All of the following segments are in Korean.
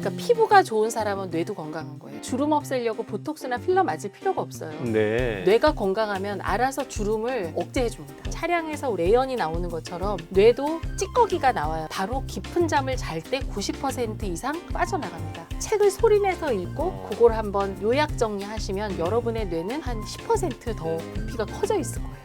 그러니까 피부가 좋은 사람은 뇌도 건강한 거예요. 주름 없애려고 보톡스나 필러 맞을 필요가 없어요. 네. 뇌가 건강하면 알아서 주름을 억제해줍니다. 차량에서 레연이 나오는 것처럼 뇌도 찌꺼기가 나와요. 바로 깊은 잠을 잘 때 90% 이상 빠져나갑니다. 책을 소리내서 읽고 그걸 한번 요약 정리하시면 여러분의 뇌는 한 10%더 부피가 커져 있을 거예요.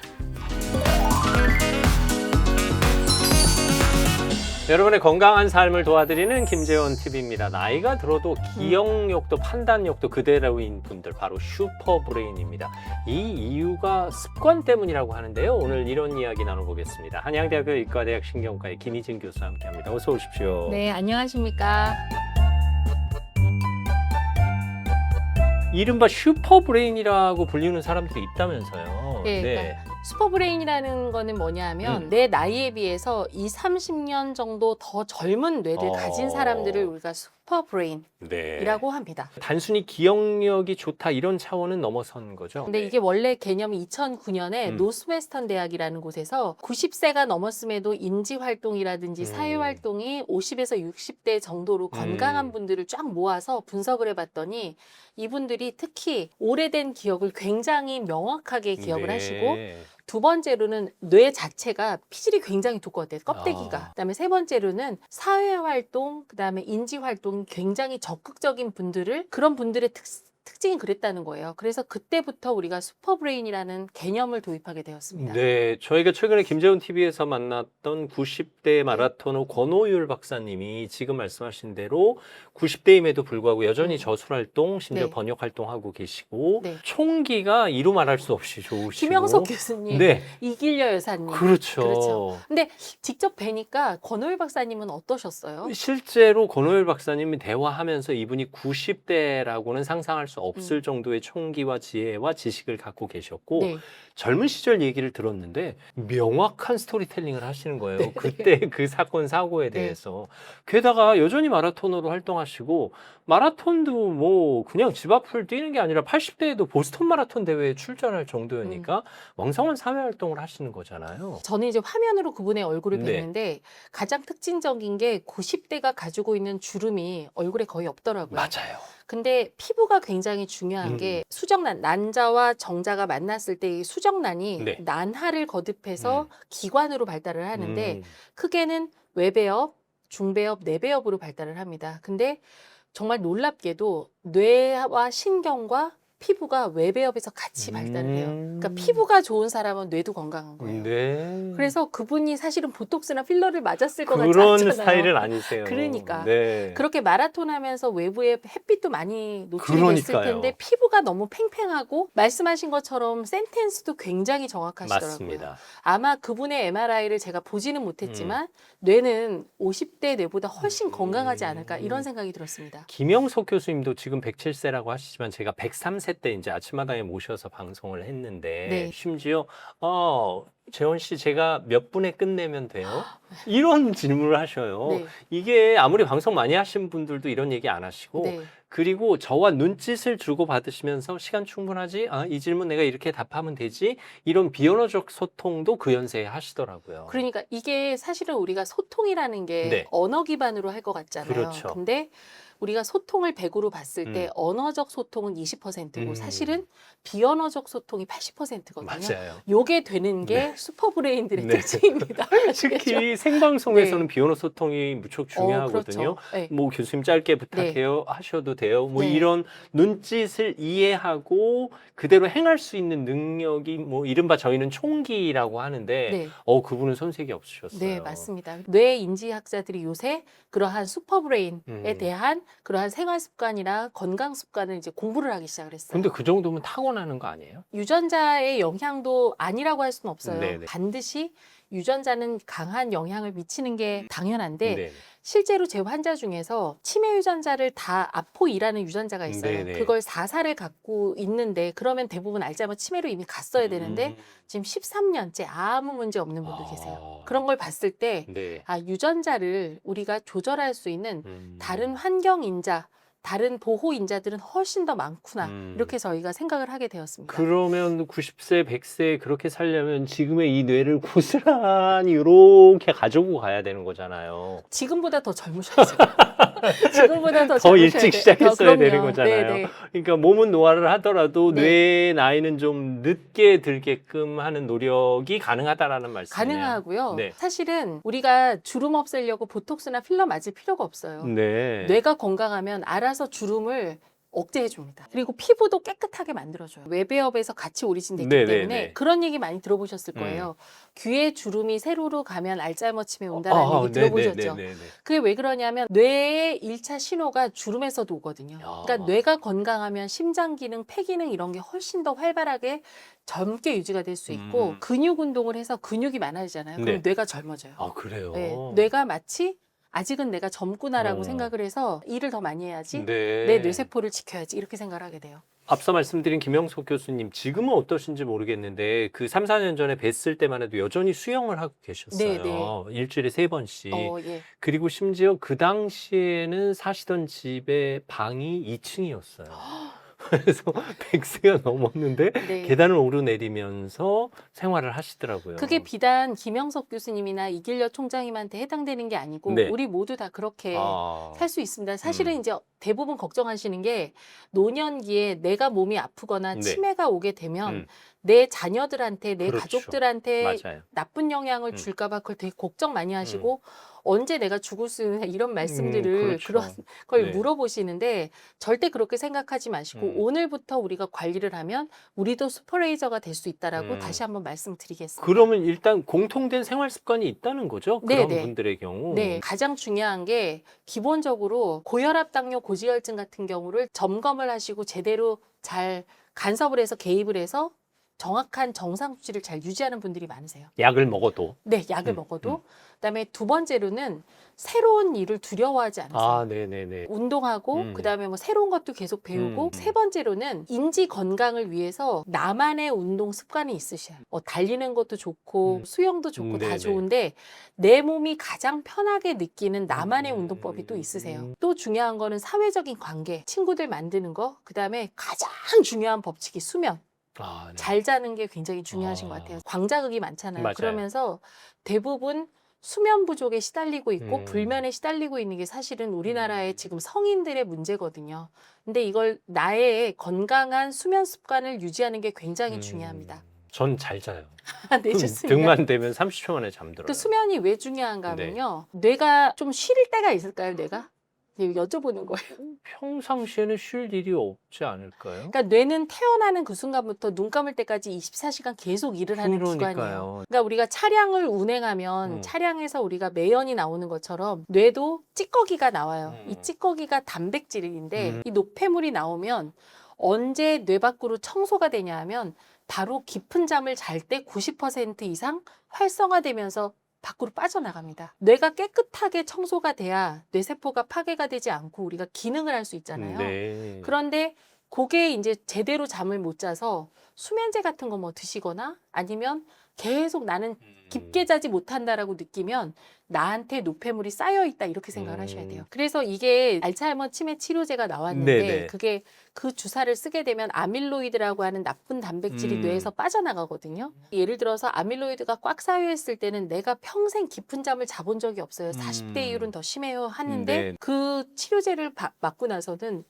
여러분의 건강한 삶을 도와드리는 김재원 TV입니다. 나이가 들어도 기억력도 판단력도 그대로인 분들, 바로 슈퍼브레인입니다. 이 이유가 습관 때문이라고 하는데요. 오늘 이런 이야기 나눠보겠습니다. 한양대학교 의과대학 신경과의 김희진 교수와 함께합니다. 어서 오십시오. 네, 안녕하십니까. 이른바 슈퍼브레인이라고 불리는 사람들이 있다면서요. 네, 그러니까 슈퍼브레인이라는 거는 뭐냐면 내 나이에 비해서 20, 30년 정도 더 젊은 뇌를 가진 사람들을 우리가 슈퍼브레인이라고 합니다. 단순히 기억력이 좋다 이런 차원은 넘어선 거죠. 근데 이게 원래 개념이 2009년에 노스웨스턴 대학이라는 곳에서 90세가 넘었음에도 인지활동이라든지 사회활동이 50에서 60대 정도로 건강한 분들을 쫙 모아서 분석을 해봤더니 이분들이 특히 오래된 기억을 굉장히 명확하게 기억을 하시고, 두 번째로는 뇌 자체가 피질이 굉장히 두꺼웠대요. 껍데기가. 그다음에 세 번째로는 사회활동, 그다음에 인지활동이 굉장히 적극적인 분들을, 그런 분들의 특징이 그랬다는 거예요. 그래서 그때부터 우리가 슈퍼브레인이라는 개념을 도입하게 되었습니다. 네, 저희가 최근에 김재훈 TV에서 만났던 90대 마라토너 권오율 박사님이 지금 말씀하신 대로 90대임에도 불구하고 여전히 저술활동, 심지어 번역활동하고 계시고, 총기가 이루 말할 수 없이 좋으시고, 김영석 교수님, 이길려 여사님. 그렇죠. 근데 직접 뵈니까 권오율 박사님은 어떠셨어요? 실제로 권오율 박사님이 대화하면서 이분이 90대라고는 상상할 수 없을 정도의 총기와 지혜와 지식을 갖고 계셨고, 젊은 시절 얘기를 들었는데 명확한 스토리텔링을 하시는 거예요. 그때 그 사건 사고에 대해서. 게다가 여전히 마라토너로 활동하시고, 마라톤도 뭐 그냥 집 앞을 뛰는 게 아니라 80대에도 보스턴 마라톤 대회에 출전할 정도였으니까 왕성한 사회활동을 하시는 거잖아요. 저는 이제 화면으로 그분의 얼굴을 뵀는데 가장 특징적인 게 90대가 가지고 있는 주름이 얼굴에 거의 없더라고요. 맞아요. 근데 피부가 굉장히 중요한 게 수정란, 난자와 정자가 만났을 때 이 수정란이 난하를 거듭해서 기관으로 발달을 하는데 크게는 외배엽, 중배엽, 내배엽으로 발달을 합니다. 근데 정말 놀랍게도 뇌와 신경과 피부가 외배엽에서 같이 발달을 해요. 그러니까 피부가 좋은 사람은 뇌도 건강한 거예요. 그래서 그분이 사실은 보톡스나 필러를 맞았을 것 같지 않잖아요. 그런 스타일은 아니세요. 그러니까 그렇게 마라톤 하면서 외부에 햇빛도 많이 노출이 됐을 텐데 피부가 너무 팽팽하고, 말씀하신 것처럼 센텐스도 굉장히 정확하시더라고요. 맞습니다. 아마 그분의 MRI를 제가 보지는 못했지만 뇌는 50대 뇌보다 훨씬 건강하지 않을까, 이런 생각이 들었습니다. 김영석 교수님도 지금 107세라고 하시지만 제가 103세 때 이제 아침마당에 모셔서 방송을 했는데 심지어 재원 씨, 제가 몇 분에 끝내면 돼요? 이런 질문을 하셔요. 이게 아무리 방송 많이 하신 분들도 이런 얘기 안 하시고, 그리고 저와 눈짓을 주고 받으시면서 시간 충분하지? 이 질문 내가 이렇게 답하면 되지? 이런 비언어적 소통도 그 연세에 하시더라고요. 그러니까 이게 사실은 우리가 소통이라는 게 언어 기반으로 할 것 같잖아요. 그렇죠. 근데 우리가 소통을 100으로 봤을 때 언어적 소통은 20%고 사실은 비언어적 소통이 80%거든요. 맞아요. 요게 되는 게 슈퍼브레인들의 특징입니다. 특히 생방송에서는 비언어 소통이 무척 중요하거든요. 뭐 교수님 짧게 부탁해요, 하셔도 돼요. 뭐 이런 눈짓을 이해하고 그대로 행할 수 있는 능력이 뭐 이른바 저희는 총기라고 하는데 그분은 손색이 없으셨어요. 네, 맞습니다. 뇌인지학자들이 요새 그러한 슈퍼브레인에 대한 그러한 생활 습관이나 건강 습관을 이제 공부를 하기 시작을 했어요. 근데 그 정도면 타고나는 거 아니에요? 유전자의 영향도 아니라고 할 수는 없어요. 반드시 유전자는 강한 영향을 미치는 게 당연한데, 실제로 제 환자 중에서 치매 유전자를 다 아포2라는 유전자가 있어요. 그걸 4사를 갖고 있는데, 그러면 대부분 알츠하이머 치매로 이미 갔어야 되는데 지금 13년째 아무 문제 없는 분도 계세요. 그런 걸 봤을 때 유전자를 우리가 조절할 수 있는 다른 환경 인자, 다른 보호 인자들은 훨씬 더 많구나, 이렇게 저희가 생각을 하게 되었습니다. 그러면 90세, 100세 그렇게 살려면 지금의 이 뇌를 고스란히 이렇게 가지고 가야 되는 거잖아요. 지금보다 더 젊으셔야죠. 지금보다 더 더 젊으셔야 일찍 돼요. 시작했어야 그럼요. 되는 거잖아요. 네네. 그러니까 몸은 노화를 하더라도 네. 뇌의 나이는 좀 늦게 들게끔 하는 노력이 가능하다라는 말씀이네요. 가능하고요. 네. 사실은 우리가 주름 없애려고 보톡스나 필러 맞을 필요가 없어요. 네. 뇌가 건강하면 알아서 주름을 억제해 줍니다. 그리고 피부도 깨끗하게 만들어줘요. 웹웨업에서 같이 오리진됐기 네, 네, 때문에 네. 그런 얘기 많이 들어보셨을 거예요. 귀에 주름이 세로로 가면 알츠하이머 치매 아, 온다는 얘기 들어보셨죠? 네. 그게 왜 그러냐면 뇌의 1차 신호가 주름에서도 오거든요. 그러니까 뇌가 건강하면 심장 기능, 폐 기능 이런 게 훨씬 더 활발하게 젊게 유지가 될 수 있고 근육 운동을 해서 근육이 많아지잖아요. 그럼 네. 뇌가 젊어져요. 아, 그래요? 네, 뇌가 마치 아직은 내가 젊구나라고 어. 생각을 해서 일을 더 많이 해야지 네. 내 뇌세포를 지켜야지 이렇게 생각을 하게 돼요. 앞서 말씀드린 김영석 교수님, 지금은 어떠신지 모르겠는데 그 3, 4년 전에 뵀을 때만 해도 여전히 수영을 하고 계셨어요. 네. 일주일에 3번씩. 예. 그리고 심지어 그 당시에는 사시던 집의 방이 2층이었어요. 그래서 100세가 넘었는데 네. 계단을 오르내리면서 생활을 하시더라고요. 그게 비단 김영석 교수님이나 이길려 총장님한테 해당되는 게 아니고 네. 우리 모두 다 그렇게 아, 살 수 있습니다. 사실은 이제 대부분 걱정하시는 게 노년기에 내가 몸이 아프거나 네. 치매가 오게 되면 음. 내 자녀들한테 내 그렇죠. 가족들한테 맞아요. 나쁜 영향을 줄까 봐 그걸 되게 걱정 많이 하시고 언제 내가 죽을 수 있는 이런 말씀들을 그렇죠. 그런 걸 네. 물어보시는데 절대 그렇게 생각하지 마시고 오늘부터 우리가 관리를 하면 우리도 슈퍼레이저가 될 수 있다라고 다시 한번 말씀드리겠습니다. 그러면 일단 공통된 생활 습관이 있다는 거죠? 그런 네. 분들의 경우. 네, 가장 중요한 게 기본적으로 고혈압, 당뇨, 고지혈증 같은 경우를 점검을 하시고 제대로 잘 간섭을 해서 개입을 해서 정확한 정상 수치를 잘 유지하는 분들이 많으세요. 약을 먹어도. 네, 약을 먹어도. 그다음에 두 번째로는 새로운 일을 두려워하지 않으세요. 아, 네네네. 운동하고 그다음에 뭐 새로운 것도 계속 배우고 세 번째로는 인지 건강을 위해서 나만의 운동 습관이 있으셔야 해요. 달리는 것도 좋고 수영도 좋고 다 네네. 좋은데 내 몸이 가장 편하게 느끼는 나만의 운동법이 또 있으세요. 또 중요한 거는 사회적인 관계, 친구들 만드는 거, 그다음에 가장 중요한 법칙이 수면. 아, 네. 잘 자는 게 굉장히 중요하신 것 같아요. 광자극이 많잖아요. 맞아요. 그러면서 대부분 수면 부족에 시달리고 있고 음. 불면에 시달리고 있는 게 사실은 우리나라의 지금 성인들의 문제거든요. 근데 이걸 나의 건강한 수면 습관을 유지하는 게 굉장히 중요합니다. 전 잘 자요. 네, 좋습니다. 등만 대면 30초 만에 잠들어요. 그 수면이 왜 중요한가 하면요. 뇌가 좀 쉴 때가 있을까요, 뇌가? 여쭤보는 거예요. 평상시에는 쉴 일이 없지 않을까요? 그러니까 뇌는 태어나는 그 순간부터 눈 감을 때까지 24시간 계속 일을 하는 기관이에요. 그러니까요. 그러니까 우리가 차량을 운행하면 차량에서 우리가 매연이 나오는 것처럼 뇌도 찌꺼기가 나와요. 이 찌꺼기가 단백질인데 이 노폐물이 나오면 언제 뇌 밖으로 청소가 되냐 하면 바로 깊은 잠을 잘 때 90% 이상 활성화되면서 밖으로 빠져나갑니다. 뇌가 깨끗하게 청소가 돼야 뇌세포가 파괴가 되지 않고 우리가 기능을 할 수 있잖아요. 네. 그런데 그게 이제 제대로 잠을 못 자서 수면제 같은 거 뭐 드시거나 아니면 계속 나는 깊게 자지 못한다라고 느끼면 나한테 노폐물이 쌓여 있다 이렇게 생각을 하셔야 돼요. 그래서 이게 알츠하이머 치매 치료제가 나왔는데 네네. 그게 그 주사를 쓰게 되면 아밀로이드라고 하는 나쁜 단백질이 뇌에서 빠져나가거든요. 예를 들어서 아밀로이드가 꽉 쌓여 있을 때는 내가 평생 깊은 잠을 자본 적이 없어요. 40대 이후는 더 심해요 하는데 네. 그 치료제를 맞고 나서는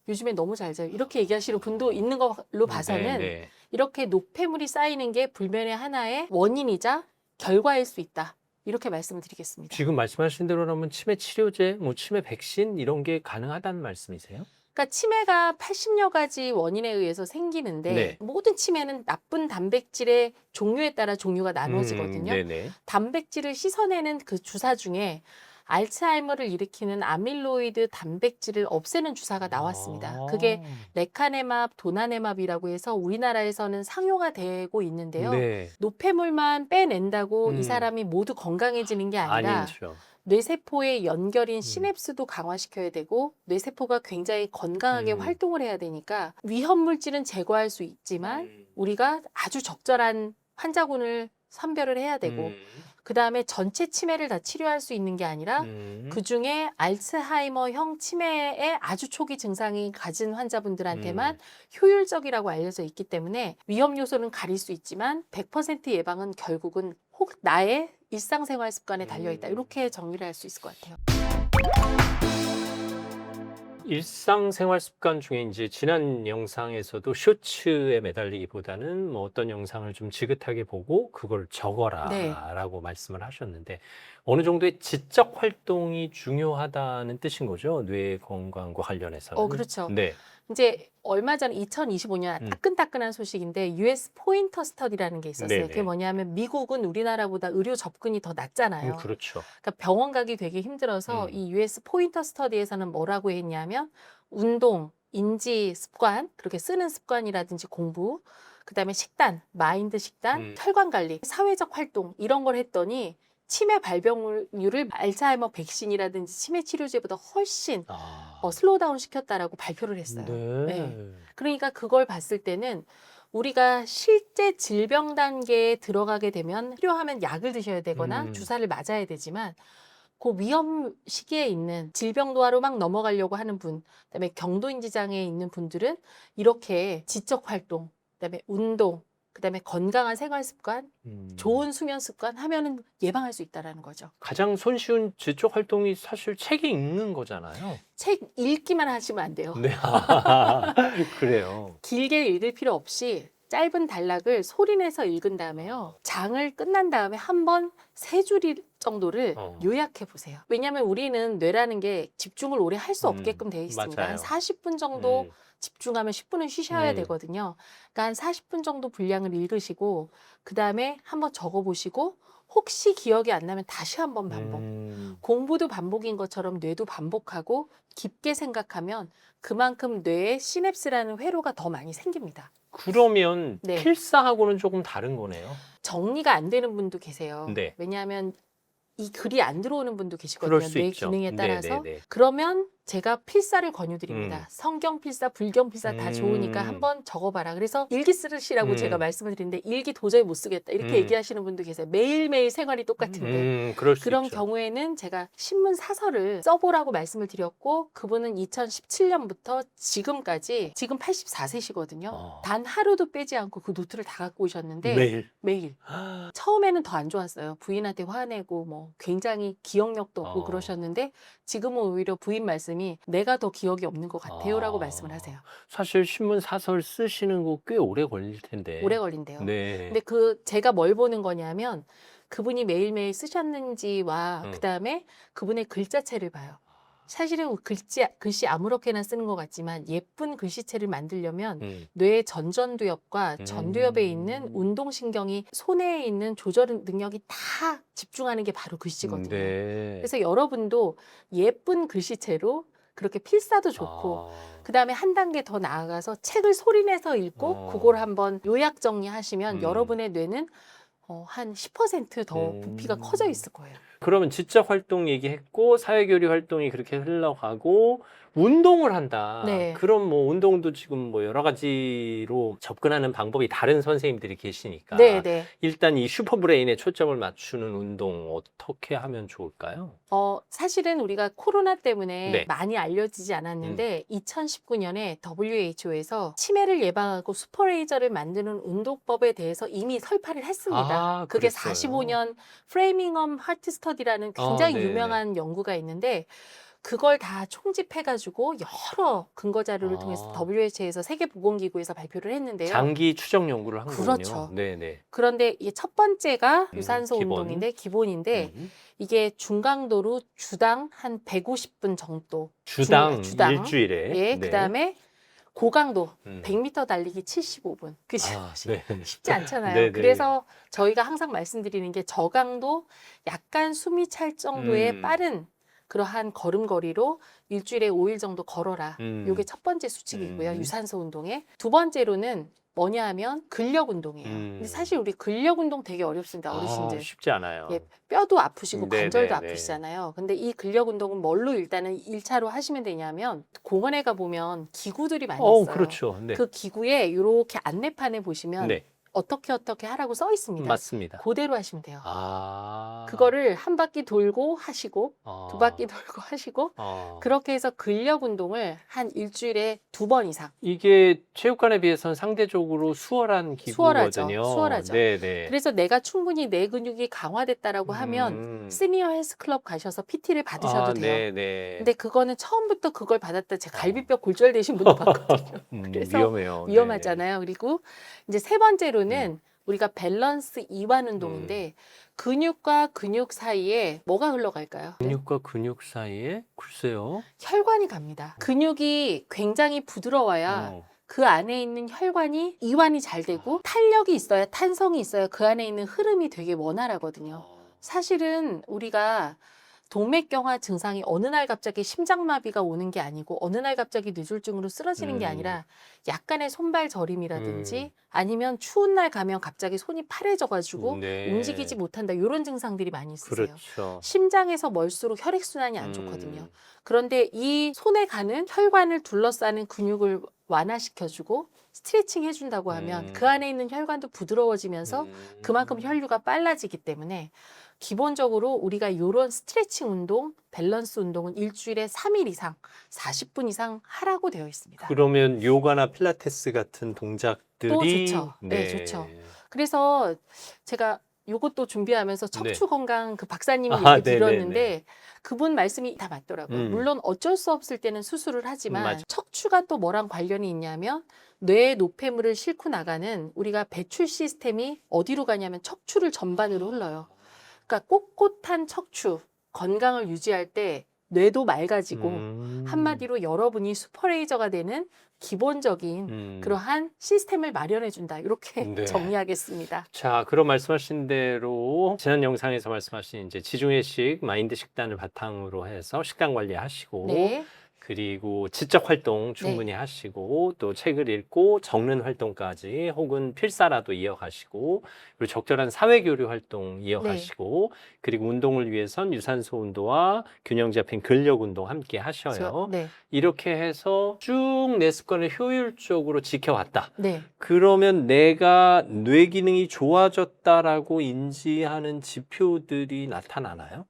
요즘에 너무 잘 자요. 이렇게 얘기하시는 분도 있는 걸로 봐서는 네. 이렇게 노폐물이 쌓이는 게 불면의 하나의 원인이자 결과일 수 있다. 이렇게 말씀을 드리겠습니다. 지금 말씀하신 대로라면 치매 치료제, 뭐 치매 백신 이런 게 가능하다는 말씀이세요? 그러니까 치매가 80여 가지 원인에 의해서 생기는데 네. 모든 치매는 나쁜 단백질의 종류에 따라 종류가 나눠지거든요. 네네. 단백질을 씻어내는 그 주사 중에 알츠하이머를 일으키는 아밀로이드 단백질을 없애는 주사가 나왔습니다. 그게 레카네맙, 도나네맙이라고 해서 우리나라에서는 상용화 되고 있는데요. 네. 노폐물만 빼낸다고 이 사람이 모두 건강해지는 게 아니라 아니죠. 뇌세포의 연결인 시냅스도 강화시켜야 되고 뇌세포가 굉장히 건강하게 활동을 해야 되니까 위험 물질은 제거할 수 있지만 우리가 아주 적절한 환자군을 선별을 해야 되고 그 다음에 전체 치매를 다 치료할 수 있는 게 아니라 그 중에 알츠하이머형 치매의 아주 초기 증상이 가진 환자분들한테만 효율적이라고 알려져 있기 때문에 위험 요소는 가릴 수 있지만 100% 예방은 결국은 혹 나의 일상생활 습관에 달려있다. 이렇게 정리를 할 수 있을 것 같아요. 일상생활 습관 중에 이제 지난 영상에서도 쇼츠에 매달리기보다는 뭐 어떤 영상을 좀 지긋하게 보고 그걸 네. 적어라라고 말씀을 하셨는데 어느 정도의 지적 활동이 중요하다는 뜻인 거죠? 뇌 건강과 관련해서는. 그렇죠. 네. 이제 얼마 전에 2025년 음. 따끈따끈한 소식인데 US 포인터 스터디라는 게 있었어요. 그게 네네. 뭐냐면 미국은 우리나라보다 의료 접근이 더 낮잖아요. 그렇죠. 그러니까 병원 가기 되게 힘들어서 이 US 포인터 스터디에서는 뭐라고 했냐면 운동, 인지 습관, 그렇게 쓰는 습관이라든지 공부, 그다음에 식단, 마인드 식단, 혈관 관리, 사회적 활동 이런 걸 했더니 치매 발병률을 알츠하이머 백신이라든지 치매 치료제보다 훨씬 슬로우 다운 시켰다라고 발표를 했어요. 네. 그러니까 그걸 봤을 때는 우리가 실제 질병 단계에 들어가게 되면 필요하면 약을 드셔야 되거나 주사를 맞아야 되지만 그 위험 시기에 있는 질병 도하로 막 넘어가려고 하는 분, 그다음에 경도인지 장애에 있는 분들은 이렇게 지적 활동, 그다음에 운동, 그다음에 건강한 생활 습관, 좋은 수면 습관 하면은 예방할 수 있다라는 거죠. 가장 손쉬운 지적 활동이 사실 책이 읽는 거잖아요. 책 읽기만 하시면 안 돼요. 네. 그래요. 길게 읽을 필요 없이 짧은 단락을 소리내서 읽은 다음에요. 장을 끝난 다음에 한번 세 줄 정도를 요약해 보세요. 왜냐하면 우리는 뇌라는 게 집중을 오래 할 수 없게끔 되어 있습니다. 맞아요. 한 40분 정도 집중하면 10분은 쉬셔야 되거든요. 그러니까 한 40분 정도 분량을 읽으시고 그 다음에 한번 적어보시고 혹시 기억이 안 나면 다시 한번 반복. 공부도 반복인 것처럼 뇌도 반복하고 깊게 생각하면 그만큼 뇌에 시냅스라는 회로가 더 많이 생깁니다. 그러면 네. 필사하고는 조금 다른 거네요. 정리가 안 되는 분도 계세요. 네. 왜냐하면 이 글이 안 들어오는 분도 그럴 계시거든요. 수 뇌 있죠. 기능에 따라서. 네네네. 그러면 제가 필사를 권유드립니다. 성경 필사, 불경 필사 다 좋으니까 한번 적어봐라. 그래서 일기 쓰시라고 제가 말씀을 드리는데 일기 도저히 못 쓰겠다. 이렇게 얘기하시는 분도 계세요. 매일매일 생활이 똑같은데. 그럴 수 그런 있죠. 경우에는 제가 신문 사설을 써보라고 말씀을 드렸고 그분은 2017년부터 지금까지 지금 84세시거든요. 단 하루도 빼지 않고 그 노트를 다 갖고 오셨는데 매일. 처음에는 더 안 좋았어요. 부인한테 화내고 뭐 굉장히 기억력도 없고 그러셨는데 지금은 오히려 부인 말씀이 내가 더 기억이 없는 것 같아요라고 말씀을 하세요. 사실 신문 사설 쓰시는 거 꽤 오래 걸릴 텐데. 오래 걸린대요. 네. 근데 제가 뭘 보는 거냐면 그분이 매일매일 쓰셨는지와 그다음에 그분의 글자체를 봐요. 사실은 글씨 아무렇게나 쓰는 것 같지만 예쁜 글씨체를 만들려면 뇌의 전전두엽과 전두엽에 있는 운동신경이 손에 있는 조절 능력이 다 집중하는 게 바로 글씨거든요. 네. 그래서 여러분도 예쁜 글씨체로 그렇게 필사도 좋고 그다음에 한 단계 더 나아가서 책을 소리내서 읽고 그걸 한번 요약 정리하시면 여러분의 뇌는 한 10%더 부피가 커져 있을 거예요. 그러면 지적 활동 얘기했고 사회교류 활동이 그렇게 흘러가고 운동을 한다. 네. 그럼 뭐 운동도 지금 뭐 여러 가지로 접근하는 방법이 다른 선생님들이 계시니까 네. 일단 이 슈퍼브레인에 초점을 맞추는 운동 어떻게 하면 좋을까요? 사실은 우리가 코로나 때문에 네. 많이 알려지지 않았는데 2019년에 WHO에서 치매를 예방하고 슈퍼레이저를 만드는 운동법에 대해서 이미 설파를 했습니다. 그게 그랬어요? 45년 프레이밍엄 하트 스터디라는 굉장히 네네. 유명한 연구가 있는데 그걸 다 총집해가지고 여러 근거 자료를 통해서 WHO에서 세계보건기구에서 발표를 했는데요. 장기 추적 연구를 한 거군요. 그렇죠. 네네. 그런데 이게 첫 번째가 유산소 기본. 운동인데 기본인데 이게 중강도로 주당 한 150분 정도. 주당 주당. 일주일에. 예, 네. 그다음에 고강도 100m 100m 달리기 75분. 그죠? 네. 쉽지 않잖아요. 네네. 그래서 저희가 항상 말씀드리는 게 저강도 약간 숨이 찰 정도의 빠른 그러한 걸음걸이로 일주일에 5일 정도 걸어라. 이게 첫 번째 수칙이고요. 유산소 운동에. 두 번째로는 뭐냐 하면 근력 운동이에요. 근데 사실 우리 근력 운동 되게 어렵습니다. 어르신들. 쉽지 않아요. 예, 뼈도 아프시고 네, 관절도 네, 아프시잖아요. 근데 이 근력 운동은 뭘로 일단은 1차로 하시면 되냐면 공원에 가 보면 기구들이 많이 있어요. 그렇죠. 네. 그 기구에 이렇게 안내판에 보시면 네. 어떻게 하라고 써 있습니다. 맞습니다. 그대로 하시면 돼요. 아. 그거를 한 바퀴 돌고 하시고 두 바퀴 돌고 하시고 그렇게 해서 근력 운동을 한 일주일에 2번 이상. 이게 체육관에 비해서는 상대적으로 수월한 기구거든요. 수월하죠. 네네. 그래서 내가 충분히 내 근육이 강화됐다라고 하면 시니어 헬스클럽 가셔서 PT를 받으셔도 돼요. 네네. 근데 그거는 처음부터 그걸 받았다 제 갈비뼈 골절되신 분도 봤거든요. 그래서 위험해요. 위험하잖아요. 그리고 이제 세 번째로는 우리가 밸런스 이완 운동인데 근육과 근육 사이에 뭐가 흘러갈까요? 근육과 근육 사이에 글쎄요. 혈관이 갑니다. 근육이 굉장히 부드러워야 그 안에 있는 혈관이 이완이 잘 되고 탄력이 있어야 탄성이 있어야 그 안에 있는 흐름이 되게 원활하거든요. 사실은 우리가 동맥경화 증상이 어느 날 갑자기 심장마비가 오는 게 아니고 어느 날 갑자기 뇌졸중으로 쓰러지는 게 아니라 약간의 손발 저림이라든지 아니면 추운 날 가면 갑자기 손이 파래져가지고 네. 움직이지 못한다 이런 증상들이 많이 있으세요. 그렇죠. 심장에서 멀수록 혈액순환이 안 좋거든요. 그런데 이 손에 가는 혈관을 둘러싸는 근육을 완화시켜주고 스트레칭 해준다고 하면 그 안에 있는 혈관도 부드러워지면서 그만큼 혈류가 빨라지기 때문에 기본적으로 우리가 이런 스트레칭 운동, 밸런스 운동은 일주일에 3일 이상, 40분 이상 하라고 되어 있습니다. 그러면 요가나 필라테스 같은 동작들이 또 좋죠. 네, 좋죠. 그래서 제가 요것도 준비하면서 척추 건강 그 박사님이 얘기 들었는데 그분 말씀이 다 맞더라고요. 물론 어쩔 수 없을 때는 수술을 하지만 척추가 또 뭐랑 관련이 있냐면 뇌의 노폐물을 싣고 나가는 우리가 배출 시스템이 어디로 가냐면 척추를 전반으로 흘러요. 그러니까 꼿꼿한 척추, 건강을 유지할 때 뇌도 맑아지고 한마디로 여러분이 슈퍼레이저가 되는 기본적인 그러한 시스템을 마련해준다. 이렇게 정리하겠습니다. 자, 그런 말씀하신 대로 지난 영상에서 말씀하신 이제 지중해식 마인드 식단을 바탕으로 해서 식단 관리하시고 그리고 지적 활동 충분히 하시고 또 책을 읽고 적는 활동까지 혹은 필사라도 이어가시고 그리고 적절한 사회교류 활동 이어가시고 그리고 운동을 위해선 유산소 운동과 균형 잡힌 근력 운동 함께 하셔요. 이렇게 해서 쭉 내 습관을 효율적으로 지켜왔다. 그러면 내가 뇌 기능이 좋아졌다라고 인지하는 지표들이 나타나나요?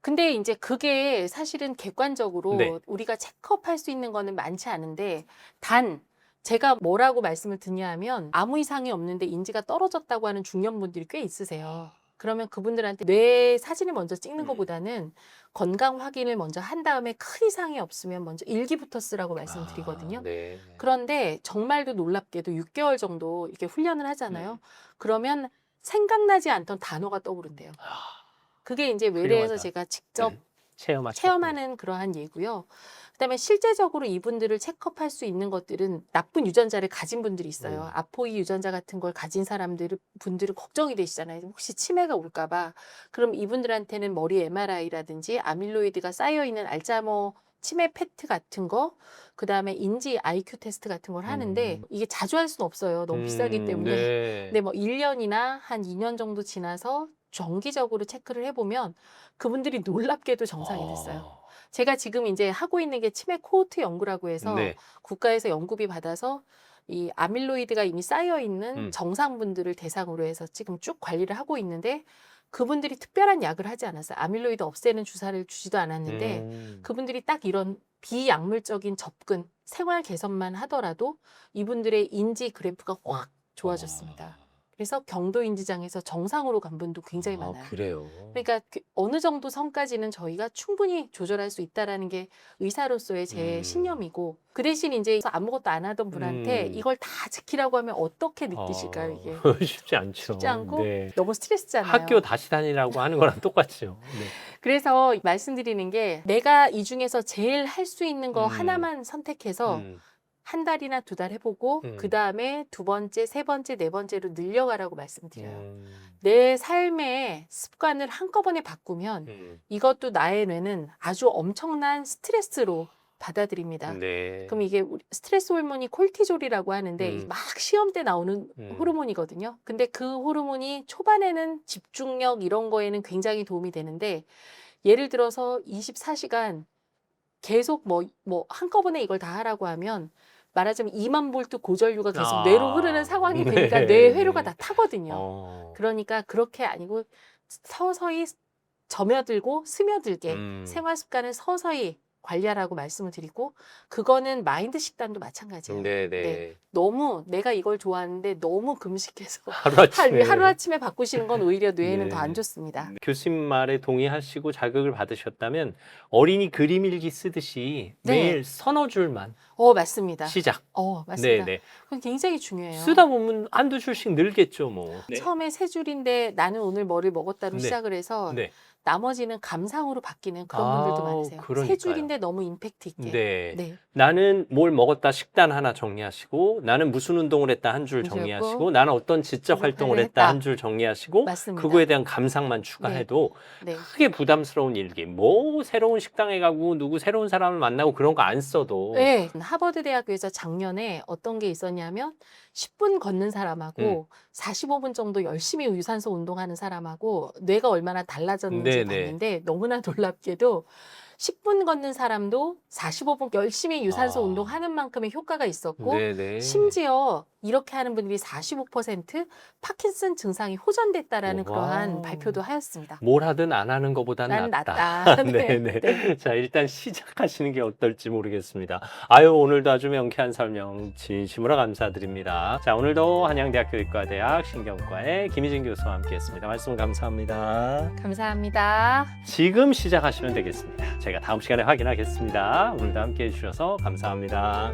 근데 이제 그게 사실은 객관적으로 우리가 체크업할 수 있는 거는 많지 않은데 단 제가 뭐라고 말씀을 드냐면 아무 이상이 없는데 인지가 떨어졌다고 하는 중년분들이 꽤 있으세요. 그러면 그분들한테 뇌 사진을 먼저 찍는 것보다는 건강 확인을 먼저 한 다음에 큰 이상이 없으면 먼저 일기부터 쓰라고 말씀드리거든요. 그런데 정말도 놀랍게도 6개월 정도 이렇게 훈련을 하잖아요. 그러면 생각나지 않던 단어가 떠오른대요. 그게 이제 외래에서 제가 직접 체험하는 그러한 예고요. 그다음에 실제적으로 이분들을 체크업할 수 있는 것들은 나쁜 유전자를 가진 분들이 있어요. 아포이 유전자 같은 걸 가진 분들은 걱정이 되시잖아요. 혹시 치매가 올까 봐. 그럼 이분들한테는 머리 MRI라든지 아밀로이드가 쌓여 있는 알츠하이머 치매 페트 같은 거, 그다음에 인지 IQ 테스트 같은 걸 하는데 이게 자주 할 수는 없어요. 너무 비싸기 때문에. 근데 뭐 1년이나 한 2년 정도 지나서 정기적으로 체크를 해보면 그분들이 놀랍게도 정상이 됐어요. 제가 지금 이제 하고 있는 게 치매 코호트 연구라고 해서 국가에서 연구비 받아서 이 아밀로이드가 이미 쌓여 있는 정상분들을 대상으로 해서 지금 쭉 관리를 하고 있는데 그분들이 특별한 약을 하지 않았어요. 아밀로이드 없애는 주사를 주지도 않았는데 그분들이 딱 이런 비약물적인 접근, 생활 개선만 하더라도 이분들의 인지 그래프가 확 좋아졌습니다. 그래서 경도인지장에서 정상으로 간 분도 굉장히 많아요. 그래요. 그러니까 어느 정도 선까지는 저희가 충분히 조절할 수 있다라는 게 의사로서의 제 신념이고 그 대신 이제 아무것도 안 하던 분한테 이걸 다 지키라고 하면 어떻게 느끼실까요, 이게? 쉽지 않죠. 쉽지 않고 너무 스트레스잖아요. 학교 다시 다니라고 하는 거랑 똑같죠. 그래서 말씀드리는 게 내가 이 중에서 제일 할 수 있는 거 하나만 선택해서 한 달이나 2달 해보고 그 다음에 2번째, 3번째, 4번째로 늘려가라고 말씀드려요. 내 삶의 습관을 한꺼번에 바꾸면 이것도 나의 뇌는 아주 엄청난 스트레스로 받아들입니다. 그럼 이게 스트레스 호르몬이 콜티졸이라고 하는데 막 시험 때 나오는 호르몬이거든요. 근데 그 호르몬이 초반에는 집중력 이런 거에는 굉장히 도움이 되는데 예를 들어서 24시간 계속 뭐 한꺼번에 이걸 다 하라고 하면 말하자면 2만 볼트 고전류가 계속 아. 뇌로 흐르는 상황이 되니까 네. 뇌 회로가 다 타거든요. 어. 그러니까 그렇게 아니고 서서히 점여들고 스며들게 생활 습관을 서서히 관리하라고 말씀을 드리고, 그거는 마인드 식단도 마찬가지예요. 네네. 네. 너무 내가 이걸 좋아하는데 너무 금식해서 하루아침에. 하루아침에 바꾸시는 건 오히려 뇌에는 네. 더 안 좋습니다. 교수님 말에 동의하시고 자극을 받으셨다면 어린이 그림 일기 쓰듯이 네. 매일 서너 줄만 맞습니다. 시작. 맞습니다. 네네. 그건 굉장히 중요해요. 쓰다 보면 한두 줄씩 늘겠죠, 뭐. 처음에 세 줄인데 나는 오늘 뭐를 먹었다로 네. 시작을 해서 네. 나머지는 감상으로 바뀌는 그런 분들도 많으세요. 그러니까요. 세 줄인데 너무 임팩트 있게. 네. 네. 나는 뭘 먹었다 식단 하나 정리하시고, 나는 무슨 운동을 했다 한 줄 문제였고, 정리하시고, 나는 어떤 지적 활동을 했다 한 줄 정리하시고, 맞습니다. 그거에 대한 감상만 추가해도 네. 크게 부담스러운 일기. 뭐 새로운 식당에 가고 누구 새로운 사람을 만나고 그런 거 안 써도. 네. 하버드 대학교에서 작년에 어떤 게 있었냐면 10분 걷는 사람하고 45분 정도 열심히 유산소 운동하는 사람하고 뇌가 얼마나 달라졌는지 네네. 봤는데, 너무나 놀랍게도 10분 걷는 사람도 45분 열심히 유산소 운동하는 만큼의 효과가 있었고, 네네. 심지어 이렇게 하는 분들이 45% 파킨슨 증상이 호전됐다라는 우와. 그러한 발표도 하였습니다. 뭘 하든 안 하는 것보다는 난 낫다. 낫다. 네. 네네. 네. 자, 일단 시작하시는 게 어떨지 모르겠습니다. 아유, 오늘도 아주 명쾌한 설명 진심으로 감사드립니다. 자, 오늘도 한양대학교 의과대학 신경과의 김희진 교수와 함께했습니다. 말씀 감사합니다. 감사합니다. 지금 시작하시면 되겠습니다. 제가 다음 시간에 확인하겠습니다. 오늘도 함께해 주셔서 감사합니다.